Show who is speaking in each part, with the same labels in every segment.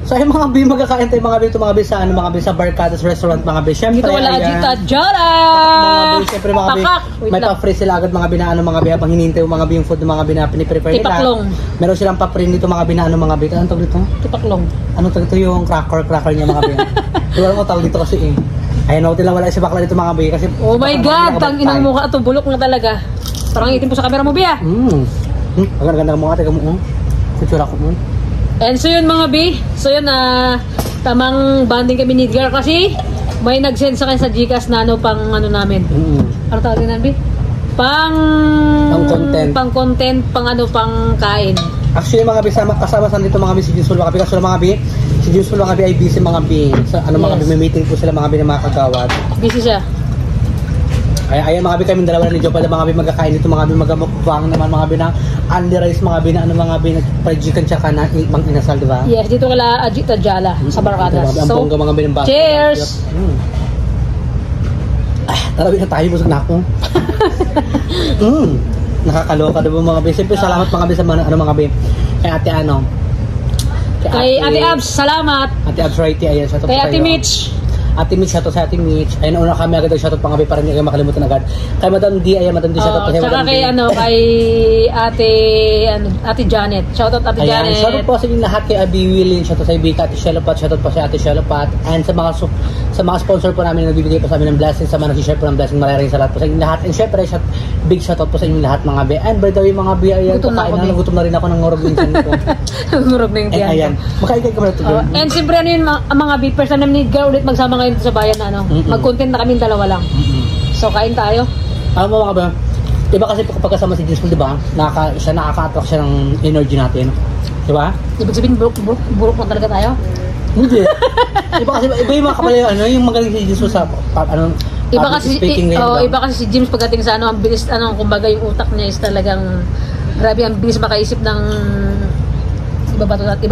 Speaker 1: So ay mga bi, magkakain tayo mga bi, ito mga bi sa ano mga bi sa Barcadas Restaurant mga bi. Syempre
Speaker 2: Dito wala Jita Jara.
Speaker 1: Mga bi, syempre mga bi, may pa-free sila agad mga bi na ano mga bi habang hinihintay yung mga bi yung food ng mga bi na piniprepare nila.
Speaker 2: Tipaklong.
Speaker 1: Meron silang pa-free dito mga bi na ano mga bi. Anong tawag dito?
Speaker 2: Tipaklong.
Speaker 1: Anong tawag dito yung cracker niya mga bi? Wala mo tawag dito kasi eh. Ayun ako lang wala si bakla dito mga bi kasi
Speaker 2: oh my god, tang inang mukha ato bulok na talaga. Parang itim po sa camera mo biya.
Speaker 1: Ang ganda mo ate mo. Kutsura ko mo.
Speaker 2: And so yun mga bi, so yun tamang banding kami ni Edgar kasi may nag-send sa akin sa Gcash na ano pang ano namin. Ano tawag din bi? Pang content, pang ano pang kain.
Speaker 1: Actually mga bi kasama sa dito mga bi si Jinsul mga bi kaso mga bi si Jinsul mga bi ay busy mga bi. Sa ano mga bi may meeting po sila mga bi na mga kagawad.
Speaker 2: Busy siya.
Speaker 1: Ayan mga bi kami dalawa ni Joe pala mga bi magkakain dito mga bi magamukbang naman mga bi na Andy Rice mga bi na ano mga bi fried chicken tsaka na ibang inasal di ba?
Speaker 2: Yes, dito kala Ajita Jala sa Barcadas.
Speaker 1: So, mga bi ng baka.
Speaker 2: Cheers!
Speaker 1: Tara bi na tayo busog na ako. Nakakaloka diba mga bi. Siyempre salamat mga bi sa mga ano mga bi. Kay ate ano?
Speaker 2: Kay Ate Abs, salamat.
Speaker 1: Ate Abs Righty ayan sa to.
Speaker 2: Kay Ate Mitch.
Speaker 1: Ate Mitch, shoutout sa Ate Mitch. Ayun, una kami agad shoutout pa nga para hindi kayo makalimutan agad. Kay Madam D, ayan, Madam D, shoutout pa kay Madam D.
Speaker 2: Kay Ate Janet. Shoutout Ate Janet.
Speaker 1: Ayan, shoutout po sa inyo lahat kay Abby Willin, shoutout sa Ibika, Ate Shelopat, shoutout po sa Ate Shelopat. And sa mga sponsor po namin na nagbibigay po sa amin ng blessing, sa mga nag-share po ng blessing, maraming salamat po sa inyo lahat. And syempre, big shoutout po sa inyo lahat mga be. And by the way, mga be, ayan, gutom na rin ako ng ngorog yung tiyan ko.
Speaker 2: Ngorog na yung tiyan ko.
Speaker 1: Ayan, makaigay ka muna ito.
Speaker 2: And siyempre, ano yun, mga be, first time namin ni Edgar ulit magsama ngayon sa bayan na ano. Mag-content na kami dalawa lang. So kain tayo.
Speaker 1: Alam mo mga ba? Iba kasi kapag kasama si Jinsul, di ba? Nakaka-attract siya ng energy natin. Di ba?
Speaker 2: Ibig sabihin buruk mo talaga tayo?
Speaker 1: Hindi. Iba yung mga kapalayo, ano, yung magaling si Jinsul sa ano,
Speaker 2: iba kasi si James pagdating sa ano, ang bilis ano, kumbaga yung utak niya is talagang grabe, ang bilis makaisip ng iba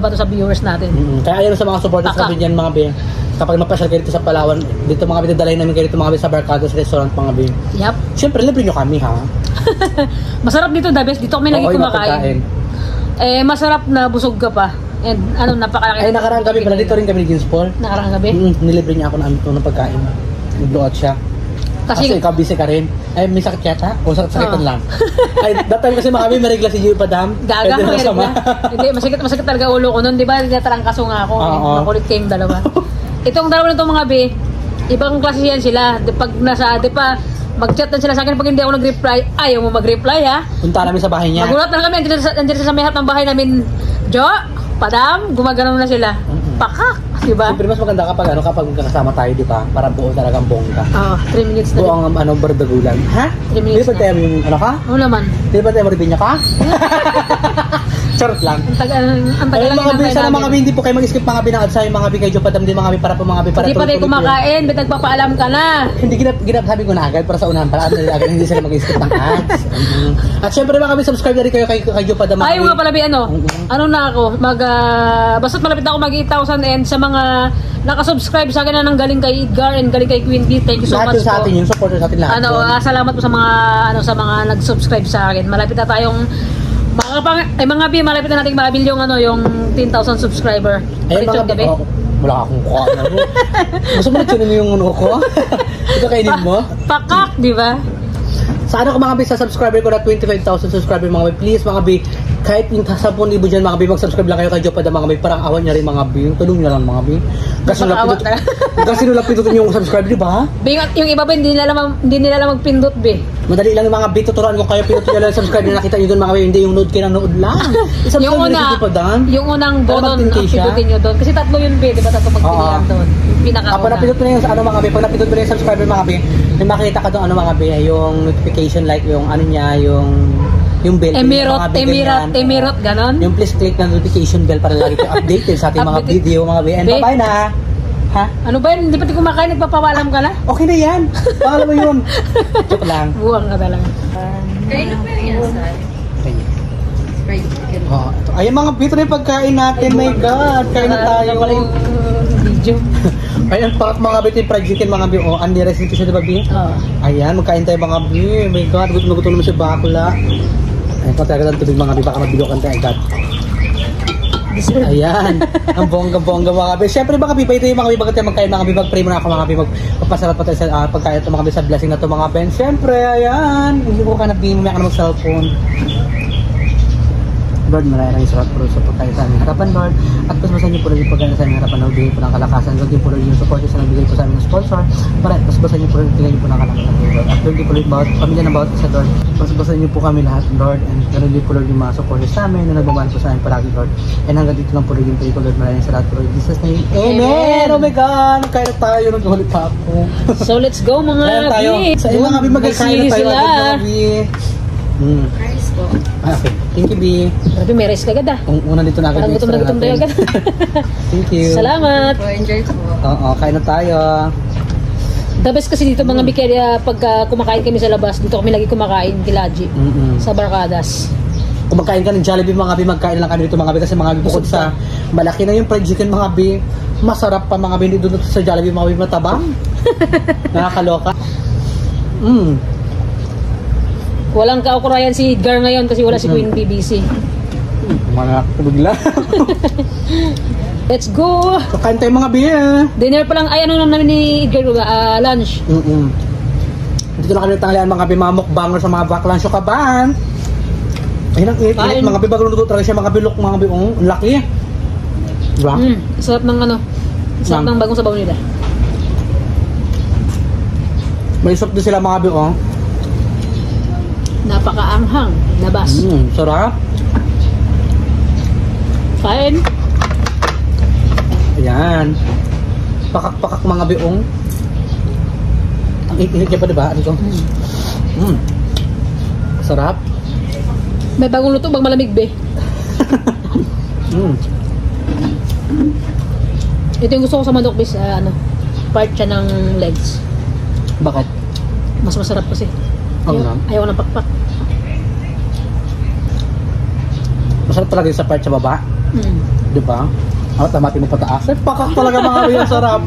Speaker 2: ba to sa viewers natin.
Speaker 1: Kaya ayun sa mga supporters natin diyan mga be. Kapag mapasyal kayo dito sa Palawan, dito mga bidadalhin namin kayo dito mga sa Barcadas Restaurant mga bi.
Speaker 2: Yup.
Speaker 1: Siyempre, libre nyo kami ha.
Speaker 2: Masarap dito, the best. Dito kami lagi kumakain. Masarap na busog ka pa. And ano, napakalaki.
Speaker 1: Ay, nakaraan gabi pala. Dito rin kami ni James Paul.
Speaker 2: Nakaraan gabi?
Speaker 1: Nilibre niya ako ng pagkain. Nag-blowout siya. Kasi ikaw busy ka rin. Ay, may sakit yata? O sakitan lang? Ay, that time kasi mga kami may regla si Gio Padam.
Speaker 2: Gaga, may regla. Hindi, masakit talaga ulo ko nun. Di ba, natarangkaso nga ako. Makulit kayong dalawa. Itong dalawa na itong mga be, ibang klase yan sila. Pag mag-chat na sila sa akin, pag hindi ako nag-reply, ayaw mo mag-reply ha.
Speaker 1: Punta namin sa bahay niya.
Speaker 2: Magulat na kami, andyan sa may harap ng bahay namin. Jo, Padam, gumagano na sila. Pakak, di ba?
Speaker 1: Siyempre mas maganda kapag magkakasama tayo, di ba? Para buo talagang bongga.
Speaker 2: 3 minutes na.
Speaker 1: Buo ang bardagulan. Ha?
Speaker 2: 3 minutes na.
Speaker 1: Di ba tayo yung ano ka?
Speaker 2: Oo naman.
Speaker 1: Di ba tayo maribinya ka? Charot lang.
Speaker 2: Ang tagal
Speaker 1: mga bi, sana mga bi, hindi po kayo mag-skip mga bi ng adsay, mga bi kayo Padam din mga bi para po mga bi para
Speaker 2: hindi pa tayo kumakain, bet nagpapaalam ka na.
Speaker 1: Hindi sabi ko na agad para sa unahan para agad hindi sila mag-skip ng ads. At syempre mga bi, subscribe na rin kayo kay Jo Padam.
Speaker 2: Ay, nga pala bi ano na ako, basta't malapit na ako mag 8,000 and sa mga nakasubscribe sa akin na nang galing kay Edgar and galing kay Queen B, thank you so much po.
Speaker 1: Sa atin yung supporter sa atin lahat.
Speaker 2: Salamat po sa mga nag-subscribe sa akin. Malapit na tayong mga bi, malapit na nating mabil yung yung 10,000 subscriber.
Speaker 1: Ay mga bi, wala akong kuha na mo. Gusto mo na yung ano ko? Ito kainin mo?
Speaker 2: Pakak, di ba?
Speaker 1: Sa ano ko mga bi, sa subscriber ko na 25,000 subscriber mga bi, please mga bi, kahit yung 10,000 dyan mga bi, mag-subscribe lang kayo kay Joe Padam mga bi, parang awan niya rin mga bi, tulong niya lang mga bi. Kasi nula pindutin yung subscribe, di ba?
Speaker 2: Yung iba ba hindi nila lang magpindot bi.
Speaker 1: Madali lang yung mga bi, tuturuan ko kayo, pindutin nyo lang subscribe na nakita nyo doon mga bi, hindi yung nood kayo na nood lang.
Speaker 2: Yung unang button ang pindutin nyo doon. Kasi tatlo yun bi, di ba? Tatlo magpilihan doon. Kapag
Speaker 1: napindot mo na yung ano mga bi, pag napindot mo na yung subscriber mga bi, may makita ka doon ano mga bi, yung notification like yung ano niya, yung bell. Emirot, ganon? Yung please click na notification bell para lagi kayo updated sa ating mga video mga bi. And bye-bye na! Ha? Ano ba yun? Hindi pa kumakain, nagpapawalam ka na? Okay na yan! Pawalam mo yun! Joke lang. Buwang ka talaga.
Speaker 3: Kain na pa yan, Sal? Fried chicken.
Speaker 1: Ayan mga bito na yung pagkain natin. My God! Kain na tayo.
Speaker 2: Video.
Speaker 1: Ayan, mga bito yung fried chicken mga bito. Andy Rice dito siya, diba bi? Ayan, magkain tayo mga bito. My God, gutom naman siya bakula. Ayan, kung talaga lang tubig mga bito, baka mabilokan tayo agad.
Speaker 2: Deserve.
Speaker 1: Ayan. Ang bongga-bongga mga kabe. Siyempre mga kabe, ito yung mga kabe, bagat yung magkain mga kabe, mag-pray muna ako mga kabe, magpasarap pa tayo sa pagkain ito mga kabe, sa blessing na ito mga kabe. Siyempre, ayan. Hindi ko ka nabingin, may ka ng cellphone. Lord, maraming salamat po sa pagkain sa aming harapan, Lord. At pasbasan niyo po rin yung pagkain sa aming harapan, Lord. Bigay po ng kalakasan. Lord, po rin yung support sa nagbigay po sa aming sponsor. Para pasbasan niyo po rin, bigay po ng kalakasan, Lord. At Lord, po rin bawat pamilya ng bawat isa, Lord. Pasbasan niyo po kami lahat, Lord. And ganoon din po Lord yung mga support sa amin na nagmamahal po sa amin palagi, Lord. And hanggang dito lang po rin yung pray ko, Lord. Maraming salamat po rin. In Jesus' name, Amen! Oh my God! Kaya na tayo, nag-ulit pa ako.
Speaker 2: So let's go mga
Speaker 1: tayo. Sa mga kabe, magkakain na tayo.
Speaker 3: Rice po.
Speaker 1: Okay. Thank you, B.
Speaker 2: Grabe, may rice kagad ah.
Speaker 1: Una dito na agad.
Speaker 2: Parang gutom na gutom tayo agad.
Speaker 1: Thank you.
Speaker 2: Salamat.
Speaker 3: So, enjoy po.
Speaker 1: Oo, kain na tayo.
Speaker 2: The best kasi dito mga Bikaya, pag kumakain kami sa labas, dito kami lagi kumakain kilaji sa Barkadas.
Speaker 1: Kung magkain ka ng Jollibee mga bi, magkain lang kami dito mga bi kasi mga bi, bukod sa malaki na yung fried chicken mga bi, masarap pa mga bi dito sa Jollibee mga bi, matabang. Nakakaloka.
Speaker 2: Walang kaukurayan si Edgar ngayon kasi wala si Queen BBC.
Speaker 1: Mga bigla.
Speaker 2: Let's go!
Speaker 1: So, kain tayo mga bi.
Speaker 2: Dinner pa lang, ay ano namin ni Edgar, lunch.
Speaker 1: Dito na kami tanghalian mga bi, mga mukbanger sa mga baklan kaban. Ayun ang init mga bi, bago luto talaga siya mga bilok mga bi, ang laki. Diba?
Speaker 2: Sarap ng ano, sarap ng bagong sabaw nila.
Speaker 1: May soup din sila mga bi,
Speaker 2: Napakaanghang, nabas.
Speaker 1: Sarap.
Speaker 2: Kain.
Speaker 1: Ayan. Pakak-pakak mga biong. Ang init niya pa diba? Ano ito? Sarap.
Speaker 2: May bagong luto, bang malamig be. Ito yung gusto ko sa manok bis, part siya ng legs.
Speaker 1: Bakit?
Speaker 2: Mas masarap kasi. Ayaw ng pakpak.
Speaker 1: Masarap talaga yung sa part sa baba. Diba? Tamati mo pataas. Pakak talaga mga biong sarap.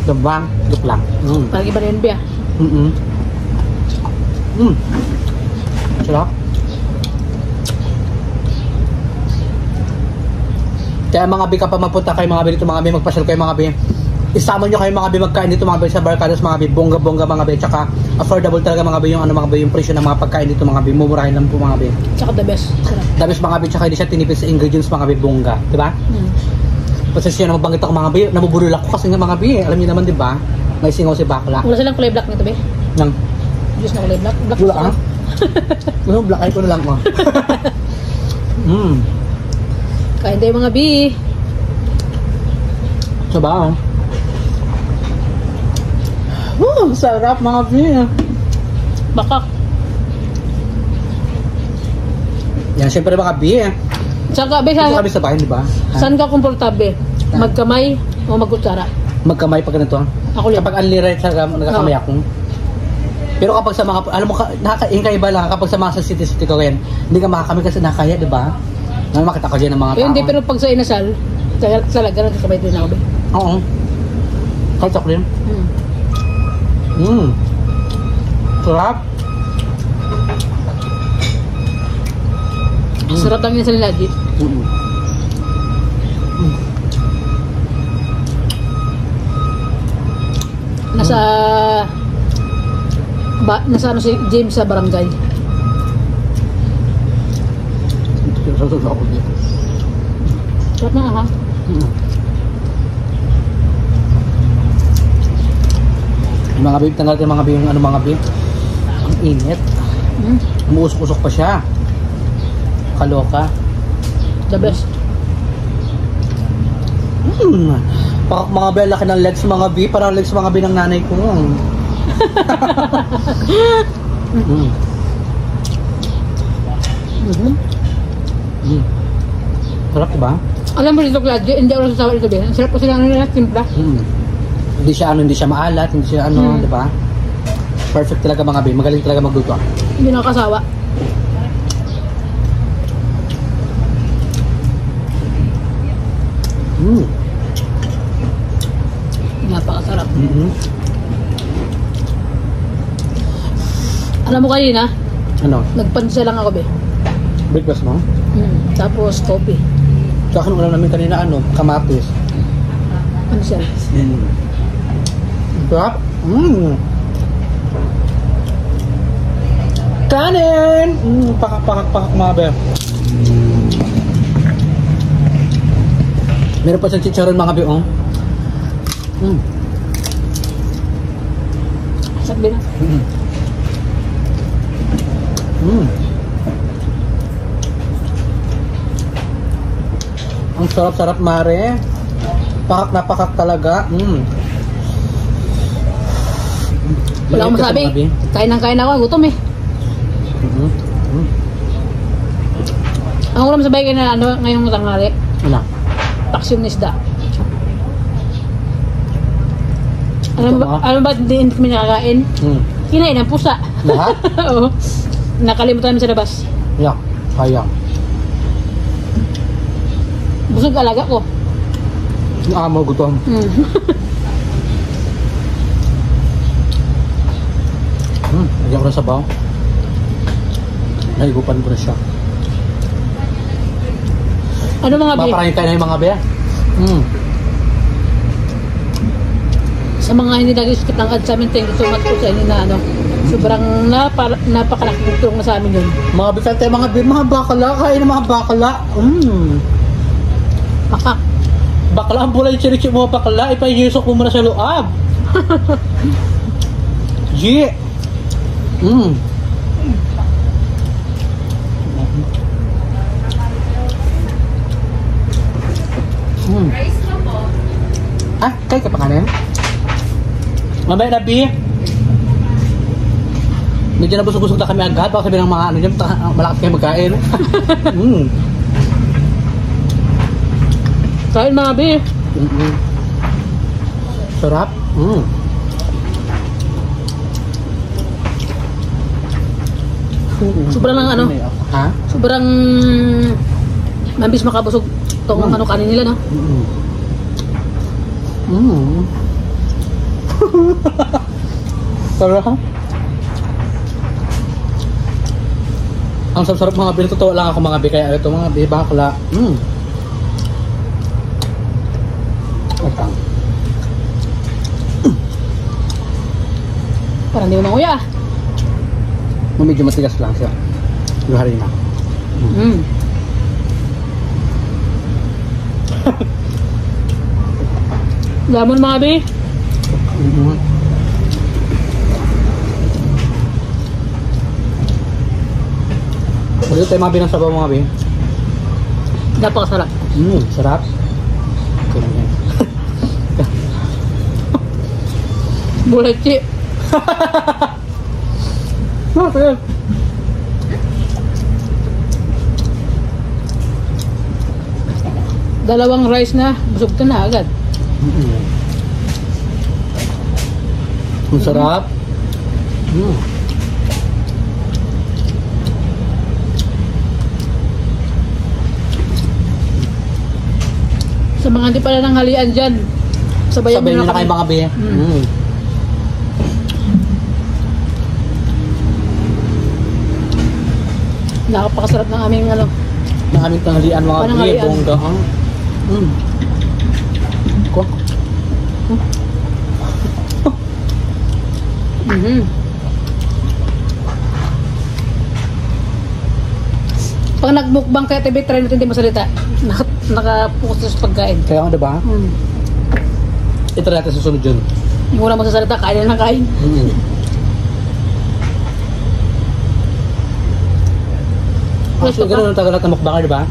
Speaker 1: Diba? Look lang.
Speaker 2: Parang iba rin be ah.
Speaker 1: Sarap. Kaya mga bi, kapag mapunta kayo mga bi dito mga bi, magpasyal kayo mga bi, isama nyo kayo mga bi, magkain dito mga bi sa Barkadas mga bi, bongga-bongga mga bi, tsaka affordable talaga mga bi yung mga bi, yung presyo ng mga pagkain dito mga bi, mumurahin lang po mga bi.
Speaker 2: Tsaka the best. Sarap.
Speaker 1: The best mga bi, tsaka hindi siya tinipid sa ingredients mga bi, bongga, diba? Pasensya na mabanggit ako mga bi, nabuburil ako kasi nga mga bi, alam niyo naman diba, may singaw si bakla.
Speaker 2: Wala silang kulay black nito be?
Speaker 1: Nang?
Speaker 2: Diyos na kulay black? Black
Speaker 1: wala ah? Ano, black eye ko na lang mo.
Speaker 2: Kain tayo mga bi.
Speaker 1: Sabaw. Sarap mga bi.
Speaker 2: Bakak.
Speaker 1: Yan, syempre mga bi.
Speaker 2: Tsaka be,
Speaker 1: Dito kami sa bahay, di ba?
Speaker 2: saan ka komportable? Magkamay o magkutsara?
Speaker 1: Magkamay pag ganito.
Speaker 2: Ako lang.
Speaker 1: Kapag unlimited sa nagkakamay ako. Pero kapag sa mga, alam mo, nakakaiba lang kapag sa mga sa city ko yan, hindi ka makakami kasi nakaya, di ba? Nang makita ko dyan ng mga tao.
Speaker 2: Hindi, pero pag sa inasal, talaga nagkakabay din ako be.
Speaker 1: Oo. Kahit ako rin. Sarap.
Speaker 2: Sarap lang yun sa nilagi. Nasa ano si James sa barangay. Sarap na ha?
Speaker 1: Mga babe, tanggal tayo mga babe, yung ano mga babe. Ang init. Umuusok-usok pa siya. Kaloka.
Speaker 2: The best.
Speaker 1: Pakak mga babe, laki ng legs mga babe. Parang legs mga babe ng nanay ko. Sarap diba?
Speaker 2: Alam mo dito, Claudio, hindi ako nasasawa dito be. Ang sarap kasi lang nila, timpla.
Speaker 1: Hindi siya maalat, hindi siya ano, diba? Perfect talaga mga babe. Magaling talaga magluto.
Speaker 2: Hindi nakakasawa. Napakasarap.
Speaker 1: Alam mo kanina?
Speaker 2: Ano? Nagpansa lang ako be.
Speaker 1: Breakfast mo?
Speaker 2: Tapos coffee.
Speaker 1: Sa akin ulam namin kanina kamatis.
Speaker 2: Ano siya?
Speaker 1: Sarap. Kanin! Pakak mga be. Meron pa siyang chicharon mga be,
Speaker 2: Sabi na.
Speaker 1: Ang sarap-sarap mare. Pakak na pakak talaga.
Speaker 2: Wala akong masabi. Kain ako. Gutom eh. Ang ulam sa bahay na ngayong tanghali.
Speaker 1: Ano?
Speaker 2: Paksyon isda. Ano ba hindi kami nakakain? Kinain ang pusa.
Speaker 1: Lahat?
Speaker 2: Oo. Nakalimutan namin sa labas.
Speaker 1: Yeah, sayang.
Speaker 2: Busog alaga ko.
Speaker 1: Amo gutom. Lagyan ko na sabaw. Nahigupan ko na siya.
Speaker 2: Ano mga be?
Speaker 1: Maparangin kayo na yung mga be.
Speaker 2: Sa mga hindi nag-skip ng ads sa amin, thank you so much po sa inyo na sobrang napakalaking tulong na sa amin yun.
Speaker 1: Mga be, tayo mga be, mga bakala. Kain ng mga bakala.
Speaker 2: Pakak.
Speaker 1: Bakla ang bulay chirichi mo bakla. Ipahiyusok mo muna sa loob. G.
Speaker 3: Rice na po.
Speaker 1: Kaya ka pa kanin? Mamaya na, B. Medyo nabusog-busog na kami agad. Baka sabihin ng mga dyan, malakas kayo magkain.
Speaker 2: Kain mga be.
Speaker 1: Sarap.
Speaker 2: Sobrang lang sobrang mabis makabusog tong kanin nila, no?
Speaker 1: Sarap. Ang sarap mga be. Totoo lang ako mga be. Kaya ito mga be, bakla.
Speaker 2: Parang di mo manguya.
Speaker 1: Medyo matigas lang siya. Yung harina.
Speaker 2: Lamon mga be.
Speaker 1: Pwede tayo mga be ng sabaw mga be.
Speaker 2: Napakasarap.
Speaker 1: Sarap. Okay lang yan.
Speaker 2: Bulechi.
Speaker 1: Bakit?
Speaker 2: Dalawang rice na, busog ka na agad.
Speaker 1: Ang sarap.
Speaker 2: Sa mga hindi pala nang halian dyan, sabayan
Speaker 1: Sabayin
Speaker 2: mo
Speaker 1: na kayo mga be.
Speaker 2: Nakapakasarap ng aming
Speaker 1: Ng aming tanghalian mga be.
Speaker 2: Pananghalian.
Speaker 1: Bongga. Ko.
Speaker 2: Pag nagmukbang kaya TV, try natin hindi masalita. Naka-focus sa pagkain.
Speaker 1: Kaya nga diba? Ito natin susunod yun.
Speaker 2: Yung wala masasalita, kain na lang kain.
Speaker 1: Ate, gano'n ang tagal natin mukbanger, diba?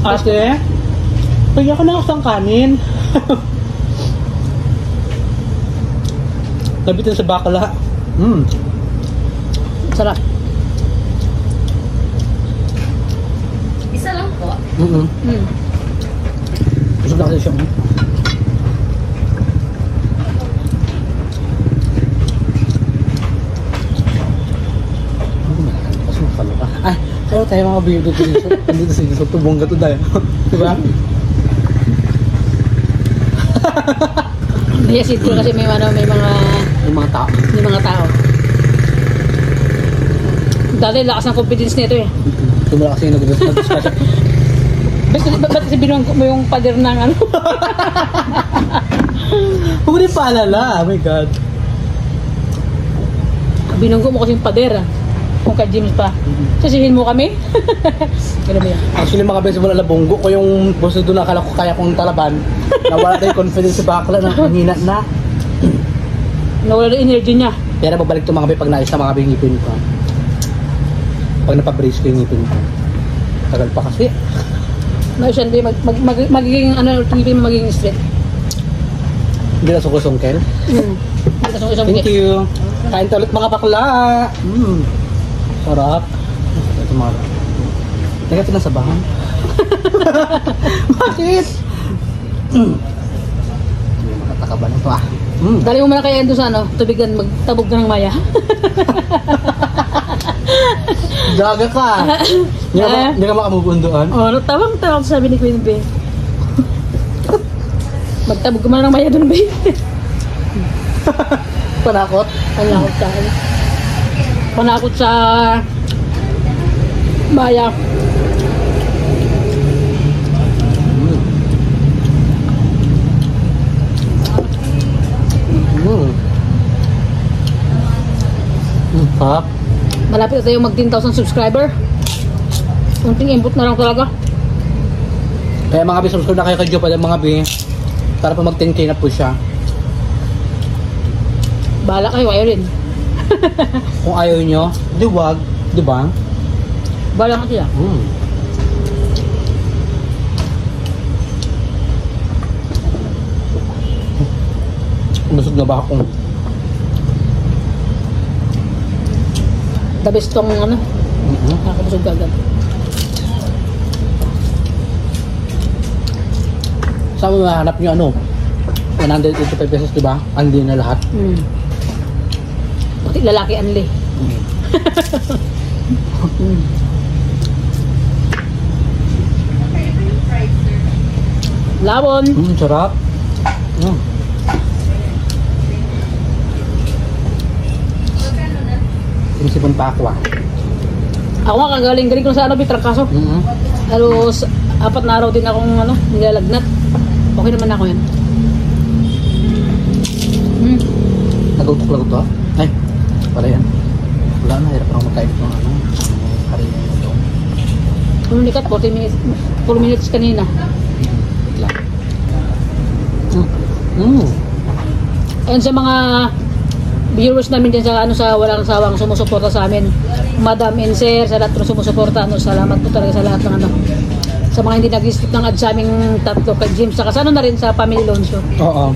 Speaker 1: Ate, pwede ako na isang kanin. Nabitin sa bakala.
Speaker 2: Sarap.
Speaker 3: Isa lang po.
Speaker 1: Busog na kasi siya. Ay, kaya tayo mga bayo dito dito sa Yusuf. Tubong ka to dahil. Diba?
Speaker 2: Yes, ito kasi may mga
Speaker 1: tao.
Speaker 2: May mga tao. Dati lakas ng confidence nito eh.
Speaker 1: Tumula kasi nag-discuss.
Speaker 2: Ba't kasi binunggo mo yung pader ng ano?
Speaker 1: Huwag mo rin paalala. Oh my God.
Speaker 2: Binunggo mo kasi yung pader. Kung kay James pa. Sasihin mo kami? Gano'n ba yan?
Speaker 1: Actually mga beses wala labonggo ko yung boss doon nakala ko kaya kong talaban. Nawala na yung confidence sa bakla na mahina na.
Speaker 2: Nawala na energy niya.
Speaker 1: Pero babalik to mga be pag naayos na mga be yung ngipin ko. Pag napabrace ko yung ngipin ko. Tagal pa kasi.
Speaker 2: No, siya hindi magiging ano, ngipin mo magiging straight.
Speaker 1: Hindi na sungkil. Thank you. Kain ulit mga bakla. Sarap. Ito mga. Teka, pinasabahan. Bakit? Makataka ba nito ah?
Speaker 2: Dali mo muna kaya doon sa ano, tubigan, magtabog ka ng maya.
Speaker 1: Daga ka. Hindi ka makamove doon?
Speaker 2: Oo, tawang sabi ni Queen B. Magtabog ka muna ng maya doon, B.
Speaker 1: Panakot?
Speaker 2: Panakot sa akin. Panakot sa maya.
Speaker 1: Sarap.
Speaker 2: Malapit na tayo mag 10,000 subscriber. Kunting input na lang talaga.
Speaker 1: Kaya mga bi, subscribe na kayo kay Joe pala mga bi. Para pa mag 10k na po siya.
Speaker 2: Bahala kayo, ayaw rin.
Speaker 1: Kung ayaw nyo, di wag. Di ba?
Speaker 2: Bahala ka sila.
Speaker 1: Nusog na ba akong?
Speaker 2: The best tong ano. Nakakabusog ka agad.
Speaker 1: Saan mo mahanap nyo ano? 185 pesos, di ba? Andi na lahat.
Speaker 2: Pati lalaki anli. Lawon.
Speaker 1: Sarap. Sinisipon pa ako ah.
Speaker 2: Ako nga kagaling-galing ko sa ano, Bitrangkaso. Halos 4 na araw din akong ano, nilalagnat. Okay naman ako yan.
Speaker 1: Nagutok-lagot to? Ay, pala yan. Wala na, hirap ako magkain ng ano. Karina na ito.
Speaker 2: Pumunikat, 4 minutes kanina.
Speaker 1: Wait lang.
Speaker 2: Ayun sa mga viewers namin din sa ano, sa walang sawang sumusuporta sa amin. Madam and Sir, sa lahat ng sumusuporta, ano, salamat po talaga sa lahat ng ano. Sa mga hindi nag-skip ng ads sa aming tatlo kay James, saka sana na rin sa Family Lonso.
Speaker 1: Oo.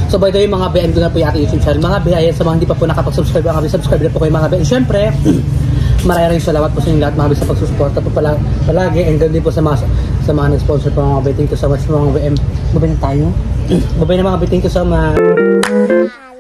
Speaker 1: So by the way mga BM, doon na po yung ating YouTube channel. Mga BM, sa mga hindi pa po nakapag-subscribe, mga BM, subscribe na po kayo mga BM. Siyempre, maraming salamat po sa inyo lahat mga BM sa pagsusuporta po palagi. And ganda din po sa mga nag-sponsor po mga BM. Thank you so much mga BM. Babay na tayo. Babay na mga BM. Thank you so much.